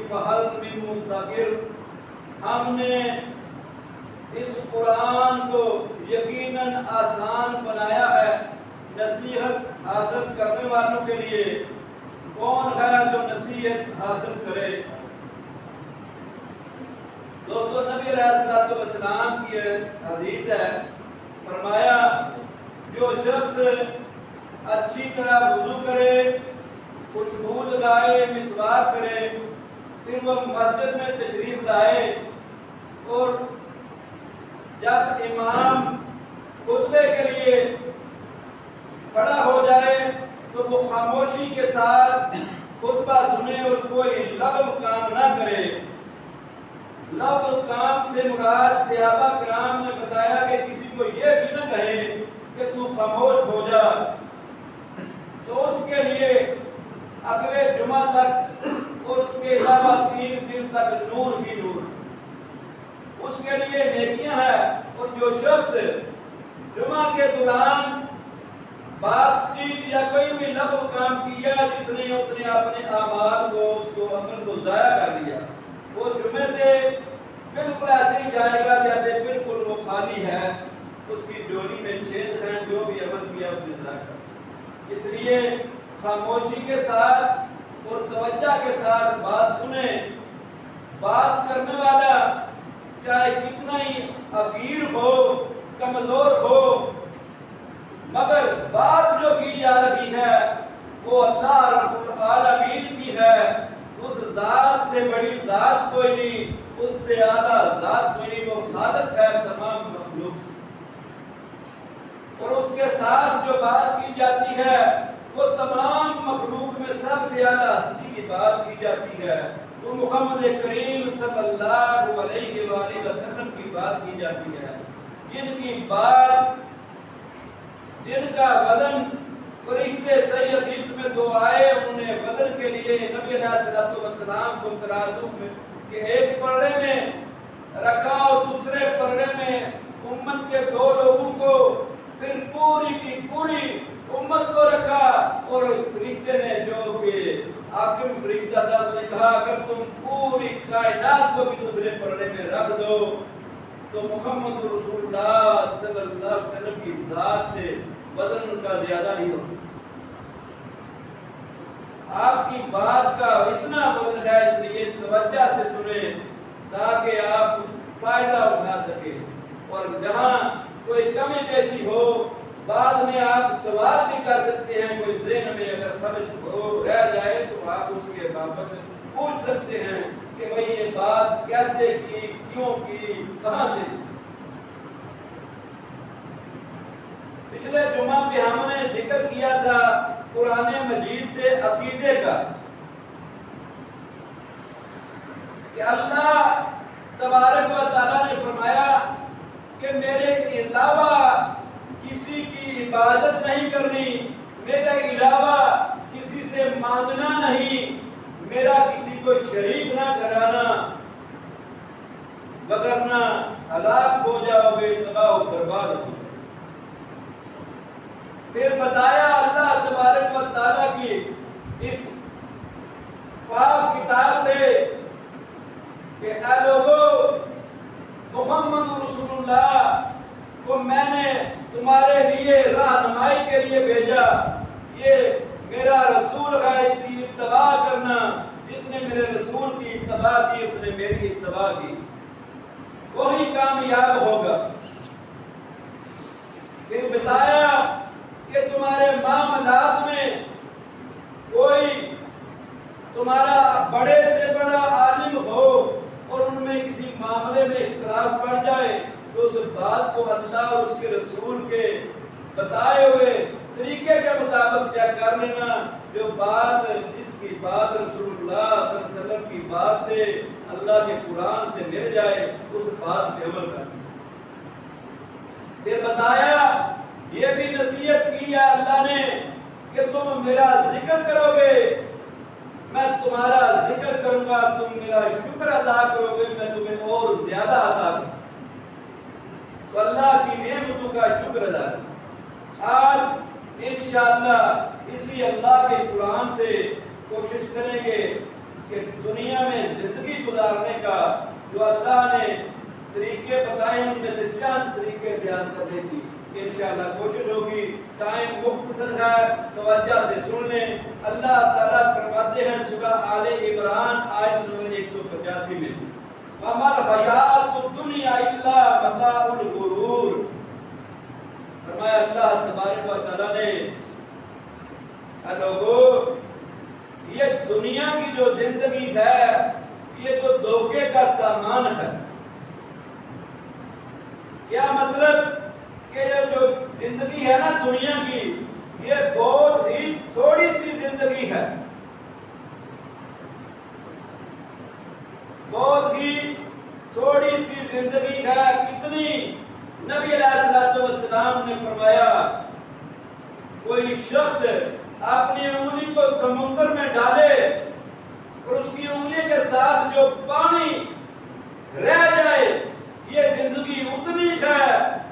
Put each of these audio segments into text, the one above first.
فہل من مدکر، ہم نے اس قرآن کو یقیناً آسان بنایا ہے نصیحت حاصل کرنے والوں کے لیے۔ کون ہے جو نصیحت حاصل کرے؟ دوستو، نبی علیہ الصلوۃ والسلام کی حدیث ہے، فرمایا جو شخص اچھی طرح وضو کرے، خوشبو لگائے، مسواک کرے، پھر وہ مسجد میں تشریف لائے اور جب امام خطبے کے لیے کھڑا ہو جائے تو وہ خاموشی کے ساتھ خطبہ سنے اور کوئی لغو کام نہ کرے۔ لغو کام سے مراد صحابہ کرام نے بتایا کہ کسی کو یہ بھی نہ کہے کہ تو خاموش ہو جا، تو اس کے لیے اگلے جمعہ تک اور اس کے علاوہ 3 دن تک نور ہی نور، اس کے لیے نیکیاں ہیں۔ اور جو شخص جمعہ کے دوران بات چیت یا کوئی بھی لغو کام کیا جس نے اپنے اعمال کو، اس کو عمل کو ضائع کر دیا، وہ جمعے سے بالکل ایسے ہی جائے گا جیسے بالکل وہ خالی ہے، اس کی ڈوری میں چھید ہیں، جو بھی عمل کیا اس نے ضائع کر۔ اس لیے خاموشی کے ساتھ اور توجہ کے ساتھ بات سنیں۔ بات کرنے والا چاہے کتنا ہی حقیر ہو، کمزور ہو، مگر بات جو کی جا رہی ہے وہ اللہ رب العالمین کی ہے۔ اس ذات سے بڑی ذات کوئی نہیں، اس سے اعلیٰ ذات کوئی نہیں، وہ خالق ہے تمام مخلوق۔ اور اس کے ساتھ جو بات کی جاتی ہے وہ تمام مخلوق میں سب سے اعلیٰ ہستی کی بات کی جاتی ہے، وہ محمد کریم صلی اللہ علیہ وآلہ وسلم کی بات کی جاتی ہے، جن کی بات، جن کا وزن فرشتے صحیح حدیث میں 2 آئے، انہوں نے وزن کے لیے نبی علیہ الصلوۃ والسلام کو ترازو میں کہ ایک پلڑے میں رکھا اور دوسرے پلڑے میں امت کے 2 لوگوں کو، پھر پوری کی پوری امت کو رکھا، اور فرشتے نے جو کہ حاکم فرشتہ تھا اس نے کہا اگر تم پوری کائنات کو بھی دوسرے پلڑے میں رکھ دو تو محمد رسول اللہ صلی اللہ علیہ وسلم کی ذات سے وزن ان کا زیادہ نہیں ہو سکتا۔ آپ کی بات کا اتنا وزن ہے، اس لیے توجہ سے سنیں تاکہ آپ فائدہ اٹھا سکیں، اور جہاں کوئی کمی بیشی ہو بعد میں آپ سوال بھی کر سکتے ہیں، کوئی ذہن میں اگر سمجھ ہو رہ جائے تو آپ اس کے بابت پوچھ سکتے ہیں کہ بھئی یہ بات کیسے کی، کیوں کی، کہاں سے کی۔ پچھلے جمعہ پہ ہم نے ذکر کیا تھا قرآن مجید سے عقیدے کا، کہ اللہ تبارک و تعالیٰ نے فرمایا کہ میرے علاوہ کسی کی عبادت نہیں کرنی، میرے علاوہ کسی سے مانگنا نہیں، میرا کسی کو شریک نہ کرانا، وگرنہ ہلاک ہو جاؤ گے، تباہ و برباد ہو۔ پھر بتایا اللہ تبارک و تعالیٰ کی اس پاک کتاب سے کہ اے لوگو، محمد رسول اللہ کو میں نے تمہارے لیے رہنمائی کے لیے بھیجا، یہ میرا رسول ہے، اس کی اتباع کرنا، جس نے میرے رسول کی اتباع کی اس نے میری اتباع کی، وہی کامیاب ہوگا۔ پھر بتایا کہ تمہارے معاملات میں کوئی تمہارا بڑے سے بڑا عالم ہو اور ان میں کسی معاملے میں اختلاف پڑ جائے تو اس بات کو اللہ اور اس کے رسول کے بتائے ہوئے طریقے کے مطابق چیک کر لینا، جو بات جس کی بات رسول اللہ صلی اللہ علیہ وسلم کی بات سے، اللہ کے قرآن سے مل جائے اس بات پہ عمل کرنا۔ پھر بتایا، یہ بھی نصیحت کی ہے اللہ نے کہ تم میرا ذکر کرو گے، میں تمہارا ذکر کروں گا، تم میرا شکر ادا کرو گے، میں تمہیں اور زیادہ عطا کروں گا۔ تو اللہ کی نعمتوں کا شکر ادا کریں۔ آج انشاءاللہ اسی اللہ کے قرآن سے کوشش کریں گے کہ دنیا میں زندگی گزارنے کا جو اللہ نے طریقے بتائے ان میں سے چند طریقے بیان کرنے کی انشاءاللہ کوشش ہوگی. ٹائم مختصر ہے، توجہ سے سن لیں. اللہ تعالیٰ فرماتے ہیں سورہ آل عمران آیت نمبر 185 میں وَمَا الْحَيَاةُ الدُّنْيَا إِلَّا مَتَاعُ الْغُرُورِ. فرمایا اللہ تبارک و تعالیٰ نے لوگوں یہ دنیا کی جو زندگی ہے یہ تو دھوکے کا سامان ہے. کیا مطلب کہ یہ جو زندگی ہے نا دنیا کی یہ بہت ہی تھوڑی سی زندگی ہے، بہت ہی تھوڑی سی زندگی ہے. کتنی؟ نبی علیہ السلام نے فرمایا کوئی شخص اپنی انگلی کو سمندر میں ڈالے اور اس کی انگلی کے ساتھ جو پانی رہ جائے یہ زندگی اتنی ہے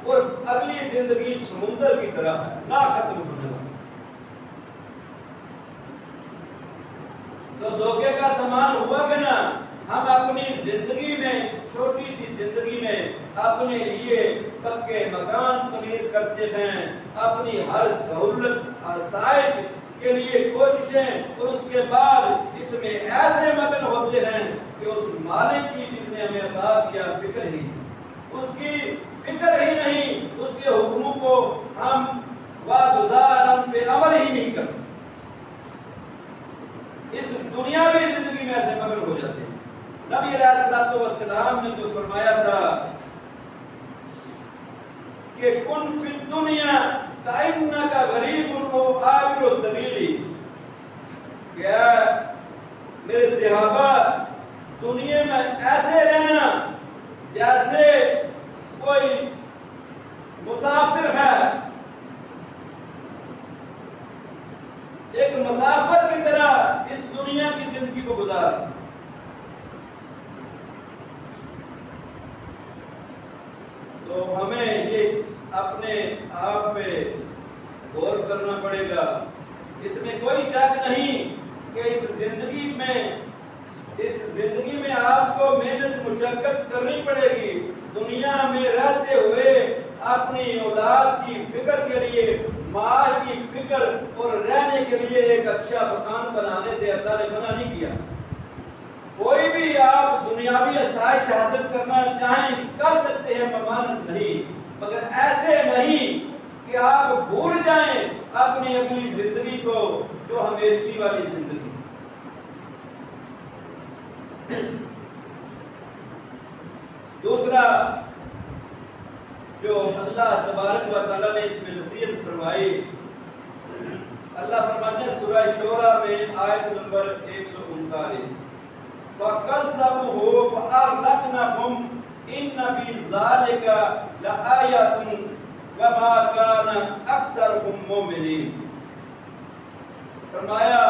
اور اگلی زندگی سمندر کی طرح ہے، نہ ختم ہونے والی. تو دھوکے کا سامان ہوا کہ نا ہم اپنی زندگی میں چھوٹی سی زندگی میں اپنے لیے پکے مکان تعمیر کرتے ہیں، اپنی ہر سہولت آسائش کے لیے کوششیں، اور اس کے بعد اس میں ایسے مگن ہوتے ہیں کہ اس مالک کی جس نے ہمیں عطا کیا فکر ہی اس کی فکر ہی نہیں، اس کے حکموں کو ہم واگزار ہم پہ عمل ہی نہیں کرتے. اس دنیاوی زندگی میں ایسے مگن ہو جاتے ہیں. نبی علیہ السلام نے جو فرمایا تھا کہ کن فی الدنیا کائنک غریب و عابر السبیل، کیا میرے صحابہ دنیا میں ایسے رہنا جیسے کوئی مسافر ہے، ایک مسافر کی طرح اس دنیا کی زندگی کو گزار. تو ہمیں یہ اپنے آپ پہ غور کرنا پڑے گا. اس میں کوئی شک نہیں کہ اس زندگی میں آپ کو محنت مشقت کرنی پڑے گی. دنیا میں رہتے ہوئے اپنی اولاد کی فکر کے لیے، معاش کی فکر اور رہنے کے لیے ایک اچھا مکان بنانے سے اللہ نے منع نہیں کیا. کوئی بھی آپ دنیاوی آسائش حاصل کرنا چاہیں کر سکتے ہیں، ممانعت نہیں، مگر ایسے نہیں کہ آپ بھول جائیں اپنی اگلی زندگی کو جو ہمیشگی والی زندگی. دوسرا جو اللہ تبارک و تعالیٰ نے اس میں نصیحت فرمائی، اللہ فرماتے ہیں سورہ شورى میں آیت نمبر 139 فَكَذَّبُوهُ فَأَغْرَقْنَاهُمْ إِنَّ فِي ذَلِكَ لَآيَةً وَمَا كَانَ أَكْثَرُهُم مُؤْمِنِينَ. فرمایا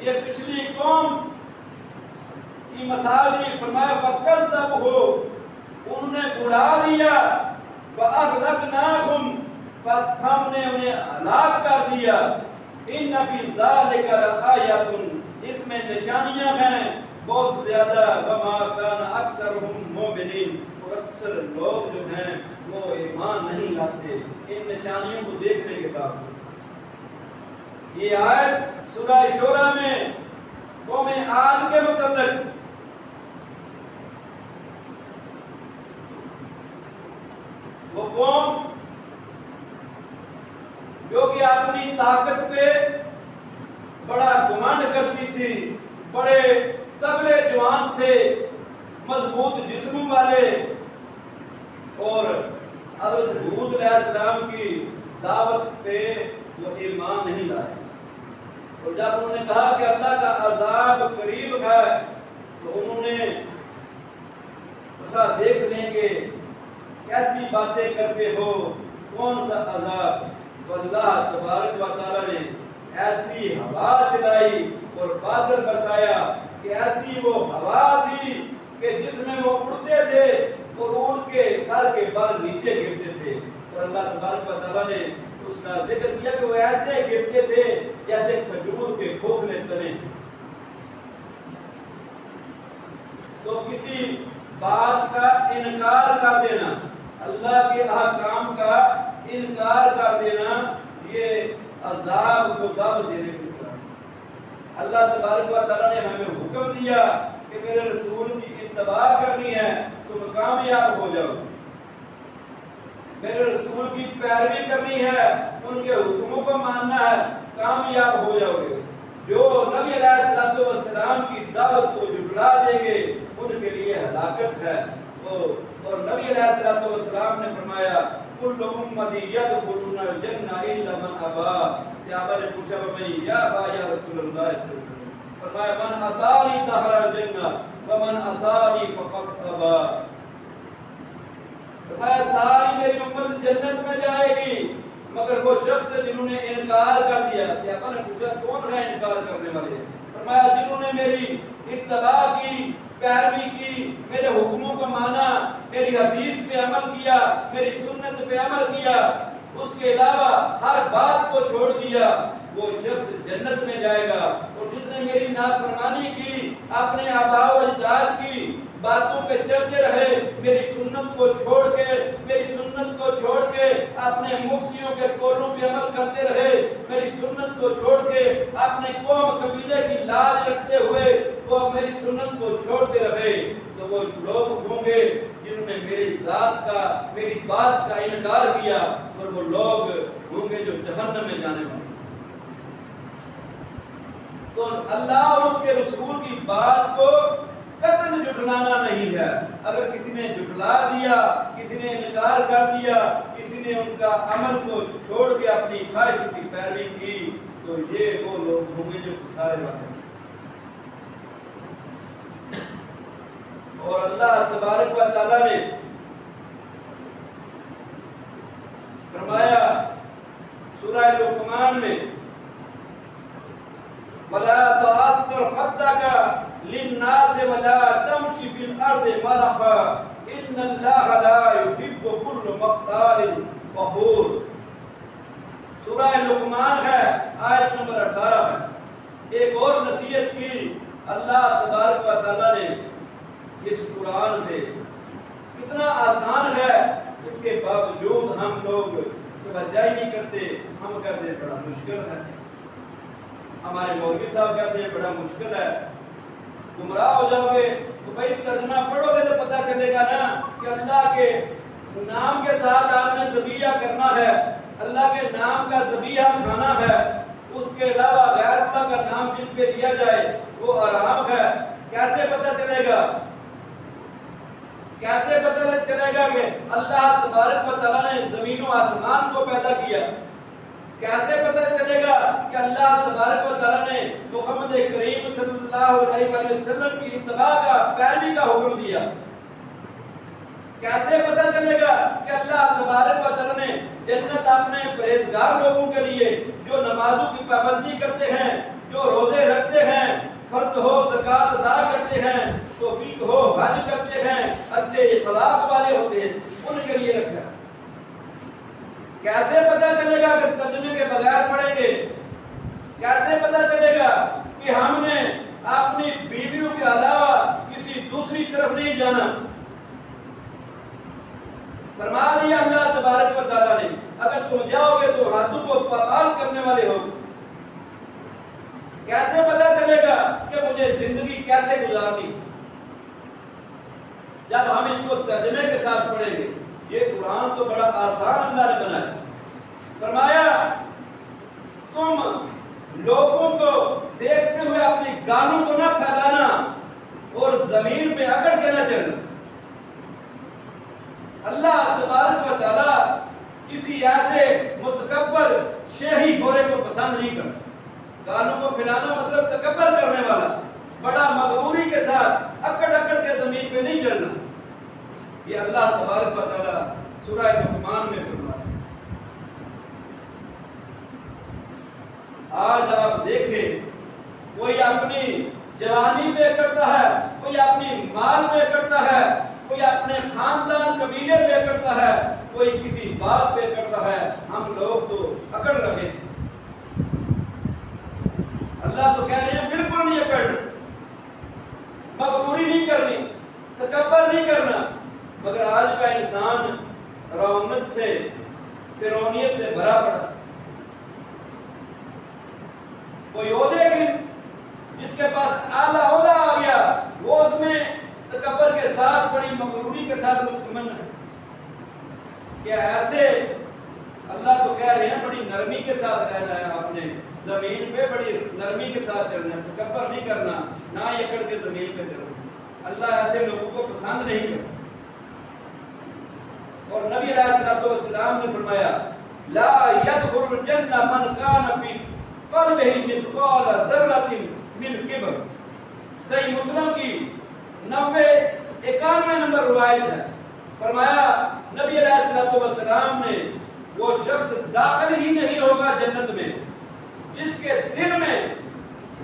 یہ پچھلی قوم کی مثال دی. فرمایا فَكَذَّبُوهُ انہوں نے بڑھا دیا، فَأَغْرَقْنَاهُمْ پس ہم نے انہیں ہلاک کر دیا. إِنَّ فِي ذَلِكَ لَآيَةٌ اس میں نشانیاں ہیں بہت زیادہ. وَمَا كَانَ أَكْثَرُهُم مُؤْمِنِينَ اور اکثر لوگ جو ہیں وہ ایمان نہیں لاتے ان نشانیوں کو دیکھنے کے بعد. یہ آیت سورہ شورى میں قوم عاد کے متعلق وہ قوم جو کہ اپنی طاقت پہ بڑا گمان کرتی تھی، بڑے تگڑے جوان تھے، مضبوط جسم والے، اور حضرت ہود علیہ السلام کی دعوت پہ وہ ایمان نہیں لائے. اور جب انہوں نے کہا کہ اللہ کا عذاب قریب ہے تو انہوں نے کہا دیکھ لیں گے کیسی باتیں کرتے ہو، کون سا عذاب. تو اللہ تبارک و تعالیٰ نے ایسی ہوا چلائی اور بادل برسایا کہ ایسی وہ ہوا تھی کہ جس میں وہ اڑتے تھے اور اڑ کے سر کے بل نیچے گرتے تھے. اور اللہ تبارک و تعالیٰ نے اس کا ذکر کیا کہ وہ ایسے گرتے تھے جیسے کھجور کے کھوکھلے تنے. تو کسی بات کا انکار کر دینا، اللہ کے احکام کا انکار کر دینا، یہ عذاب کو دعوت دینے کی طرح۔ اللہ تبارک و تعالیٰ نے ہمیں حکم دیا کہ میرے رسول کی اتباع کرنی ہے، تم کامیاب ہو جاؤ، میرے رسول کی پیروی کرنی ہے، ان کے حکموں کو ماننا ہے، کامیاب ہو جاؤ گے۔ جو نبی علیہ السلام کی دعوت کو جھٹلا دیں گے ان کے لیے ہلاکت ہے۔ اور نبی علیہ السلام نے فرمایا کل امتی یدخلون الجنہ الا من ابا۔ صحابہ نے پوچھا بھائی یا ابا یا رسول اللہ صلی اللہ علیہ وسلم، فرمایا من اطاعنی دخل الجنہ ومن عصانی فقد ابا۔ فرمایا ساری میری امت جنت میں جائے گی مگر وہ شخص جنہوں نے انکار کر دیا۔ صحابہ نے پوچھا کون ہے انکار کرنے والے؟ فرمایا جنہوں نے میری اتباع کی، پیروی کی، میرے حکموں کو مانا، میری حدیث پہ عمل کیا، میری سنت پہ عمل کیا، اس کے علاوہ ہر بات کو چھوڑ دیا، وہ شخص جنت میں جائے گا۔ اور جس نے میری نافرمانی کی، اپنے آباء و اجداد کی باتوں پہ چلتے رہے، میری سنت کو چھوڑ کے اپنے مفتیوں کے قولوں پہ عمل کرتے رہے، میری سنت کو چھوڑ کے اپنے قوم قبیلے کی لاج رکھتے ہوئے وہ میری سنت کو چھوڑتے رہے، تو وہ لوگ ہوں گے جنہوں نے میری ذات کا، میری بات کا انکار کیا، اور وہ لوگ ہوں گے جو جہنم میں جانے والے۔ تو اللہ اور اس کے رسول کی بات کو قطعاً جھٹلانا نہیں ہے۔ اگر کسی نے جھٹلا دیا، کسی نے انکار کر دیا، کسی نے ان کا عمل کو چھوڑ کے اپنی خواہش کی پیروی کی، تو یہ وہ لوگ ہوں گے جو خسارے والے ہیں۔ اور اللہ تبارک و تعالیٰ نے فرمایا سورہ لقمان میں وَلَا تَعَصَّرْ خَدَّكَ لِلنَّاسِ وَلَا تَمْشِ فِي الْأَرْضِ مَرَحًا إِنَّ اللَّهَ لَا يُحِبُّ كُلَّ مُخْتَالٍ فَخُورٍ۔ سورہ لقمان ہے، آیت نمبر 18 ہے۔ ایک اور نصیحت کی اللہ تبارک و تعالیٰ نے اس قرآن سے، کتنا آسان ہے، اس کے باوجود ہم لوگ توجہ ہی نہیں کرتے۔ ہم کہتے ہیں بڑا مشکل ہے، ہمارے مولوی صاحب کہتے ہیں بڑا مشکل ہے، گمراہ ہو جاؤ گے۔ تو بھائی ترجمہ پڑھو گے تو پتہ چلے گا نا کہ اللہ کے نام کے ساتھ آپ نے ذبیحہ کرنا ہے، اللہ کے نام کا ذبیحہ کھانا ہے، اس کے علاوہ غیر اللہ کا نام جس پہ لیا جائے وہ حرام ہے۔ کیسے پتہ چلے گا؟ کیسے پتہ چلے گا کہ اللہ تبارک و تعالیٰ نے زمین و آسمان کو پیدا کیا؟ کیسے پتہ چلے گا کہ اللہ تبارک و تعالیٰ نے محمد کریم صلی اللہ علیہ وسلم کی اتباع کا، پیروی کا حکم دیا؟ کیسے پتہ چلے گا کہ اللہ تبارک و تعالیٰ نے جنت اپنے پرہیزگار لوگوں کے لیے جو نمازوں کی پابندی کرتے ہیں، جو روزے رکھتے ہیں، فرض ہو زکوٰۃ ادا کرتے ہیں، توفیق ہو حج کرتے ہیں، اچھے اخلاق والے ہوتے ہیں، ان کے لیے رکھا؟ کیسے پتہ چلے گا کہ ترجمے کے بغیر پڑھیں گے؟ کیسے پتہ چلے گا کہ ہم نے اپنی بیویوں کے علاوہ کسی دوسری طرف نہیں جانا؟ فرما دیا اللہ تبارک و تعالیٰ نے اگر تم جاؤ گے تو حدوں کو پامال کرنے والے ہو۔ کیسے پتہ چلے گا کہ مجھے زندگی کیسے گزارنی؟ جب ہم اس کو ترجمے کے ساتھ پڑھیں گے۔ یہ قرآن تو بڑا آسان اللہ نے بنایا۔ فرمایا تم لوگوں کو دیکھتے ہوئے اپنی گالوں کو نہ پھیلانا اور زمین پہ اکڑ کے نہ چلنا۔ اللہ تبارک و تعالیٰ کسی ایسے متکبر شہی گورے کو پسند نہیں کرتا۔ گالوں کو پھیلانا مطلب تکبر کرنے والا، بڑا مغروری کے ساتھ اکڑ کے زمین پہ نہیں چلنا۔ یہ اللہ تبارک و تعالیٰ سورہ لقمان میں فرمایا۔ آج آپ دیکھیں کوئی اپنی جوانی پہ کرتا ہے، کوئی اپنی مال پہ کرتا ہے، کوئی اپنے خاندان قبیلے پہ کرتا ہے، کوئی کسی بات پہ کرتا ہے، ہم لوگ تو اکڑ رہے۔ اللہ تو کہہ رہے ہیں بالکل نہیں اکڑ، مغروری نہیں کرنی، تکبر نہیں کرنا، مگر آج کا انسان رونت سے، فرعونیت سے بھرا پڑا. کوئی عہدے کی جس کے پاس اعلیٰ عہدہ آ گیا وہ اس میں تکبر کے ساتھ، بڑی مغروری کے ساتھ مطمئن ہے. کہ ایسے اللہ تو کہہ رہے ہیں بڑی نرمی کے ساتھ رہنا ہے، آپ نے زمین پہ بڑی نرمی کے ساتھ چلنا ہے، تکبر نہیں کرنا، نہ اکڑ کے زمین پہ چلنا. اللہ ایسے لوگوں کو پسند نہیں کرتا. اور نبی علیہ الصلوۃ والسلام نے فرمایا لا يدخل الجنہ من کان فی قلبہ مثقال ذرۃ من کبر. صحیح مسلم کی 91 نمبر روایت ہے. فرمایا نبی علیہ الصلوۃ والسلام نے وہ شخص داخل ہی نہیں ہوگا جنت میں جس کے دل میں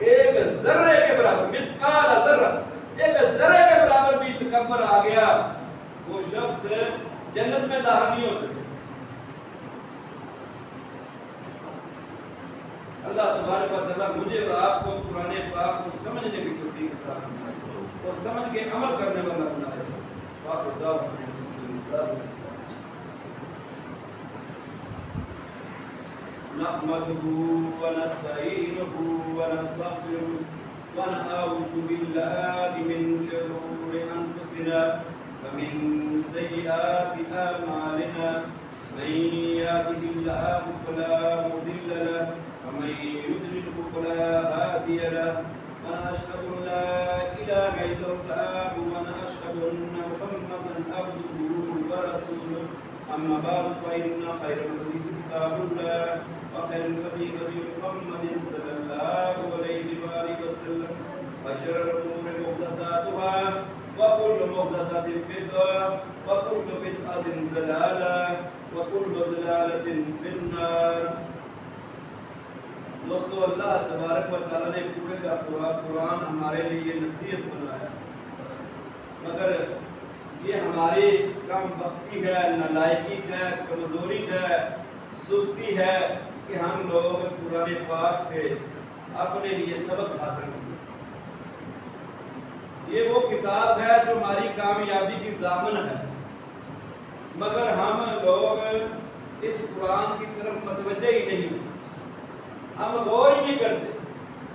ایک ذرے کے برابر، مثقال ذرہ، ایک ذرے کے برابر بھی تکبر آ گیا، وہ شخص جنت میں داخل نہیں ہو سکے. اللہ تبارک و تعالی مجھے اور آپ کو قرآن پاک کو سمجھنے کی توفیق عطا فرمائے اور سمجھ کے عمل کرنے والا بنائے. نحمده ونستعينه ونستغفره ونعوذ بالله من شرور أنفسنا ومن سيئات أعمالنا. من يهده الله فلا مضل له ومن يضلل فلا هادي له. ونشهد أن لا إله إلا الله ونشهد أن محمدا عبده ورسوله. أما بعد فإن خير الحديث كتاب الله وخير الهدي هدي محمد صلى الله عليه وآله وسلم. وشر الأمور محدثاتها وكل محدثة بدعة وكل بدعة ضلالة وكل ضلالة في النار. دوستو، اللہ تبارک و تعالیٰ نے پورے کا پورا قرآن ہمارے لیے نصیحت بنایا، مگر یہ ہماری کم بختی ہے، نالائکی ہے، کمزوری ہے، سستی ہے کہ ہم لوگ قرآن پاک سے اپنے لیے سبق حاصل کریں. یہ وہ کتاب ہے جو ہماری کامیابی کی ضامن ہے، مگر ہم لوگ اس قرآن کی طرف متوجہ ہی نہیں، ہم غور ہی نہیں کرتے.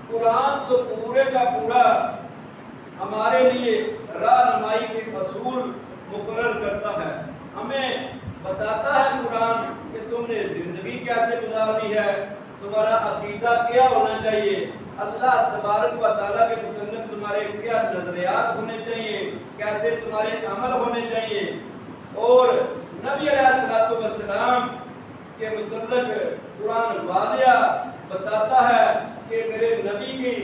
قرآن تو پورے کا پورا ہمارے لیے رہنمائی کے اصول مقرر کرتا ہے، ہمیں بتاتا ہے قرآن کہ تم نے زندگی کیسے گزارنی ہے، تمہارا عقیدہ کیا ہونا چاہیے، اللہ تبارک و تعالیٰ کے متعلق تمہارے کیا نظریات ہونے چاہیے، کیسے تمہارے عمل ہونے چاہیے. اور نبی علیہ الصلوۃ والسلام کے متعلق قرآن واضح بتاتا ہے کہ میرے نبی کی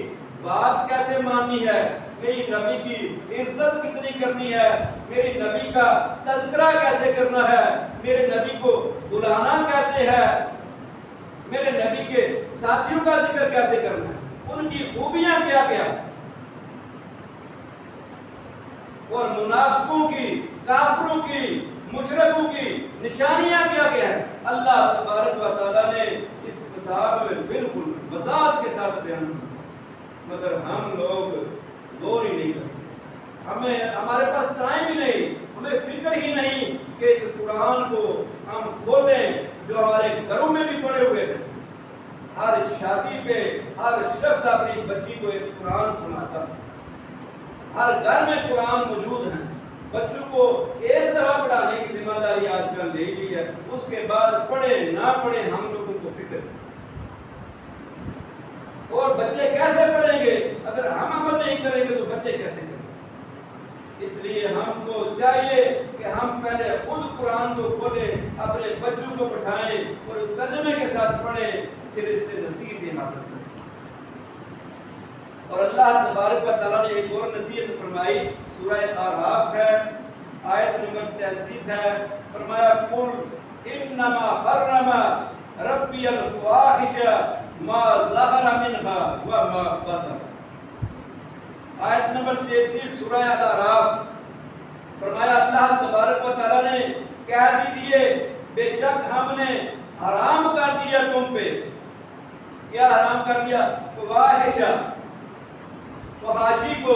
بات کیسے ماننی ہے، میری نبی کی عزت کتنی کرنی ہے، میری نبی کا تذکرہ کیسے کرنا ہے، میرے نبی کو بلانا کیسے ہے، میرے نبی کے ساتھیوں کا ذکر کیسے کرنا ہے، ان کی خوبیاں کیا کیا، اور منافقوں کی، کافروں کی، مشرکوں کی نشانیاں کیا کیا ہیں. اللہ تبارک و تعالیٰ نے اس کتاب میں بالکل وضاحت کے ساتھ بیان کیا، مگر ہم لوگ غور ہی نہیں کرتے. ہمارے پاس ٹائم ہی نہیں، ہمیں فکر ہی نہیں کہ اس قرآن کو ہم کھولیں جو ہمارے گھروں میں بھی پڑے ہوئے ہیں. ہر شادی پہ ہر شخص اپنی بچی کو ایک قرآن سناتا ہے، ہر گھر میں قرآن موجود ہیں. بچوں کو ایک طرح پڑھانے کی ذمہ داری آج کل لے لی ہے، اس کے بعد پڑھے نہ پڑھے ہم لوگوں کو فکر ہے. اور بچے کیسے پڑھیں گے اگر ہم عمل نہیں کریں گے تو بچے کیسے کریں گے؟ اس لیے ہم کو چاہیے کہ ہم پہلے خود قرآن کو کھولیں، اپنے بچوں کو بٹھائیں اور ترجمے کے ساتھ پڑھیں، پھر اس سے نصیحتیں حاصل کریں. اور اللہ تبارک و تعالیٰ نے ایک اور نصیحت فرمائی، سورہ اعراف ہے، آیت نمبر 33 ہے. فرمایا قل انما حرم ربی الفواحش ما ظہر منها وما بطن. آیت نمبر 33 سورہ اعراف. فرمایا اللہ تبارک و تعالیٰ نے کہہ دیجئے بے شک ہم نے حرام کر دیا تم پہ. کیا حرام کر دیا؟ فواحش، فحاشی کو،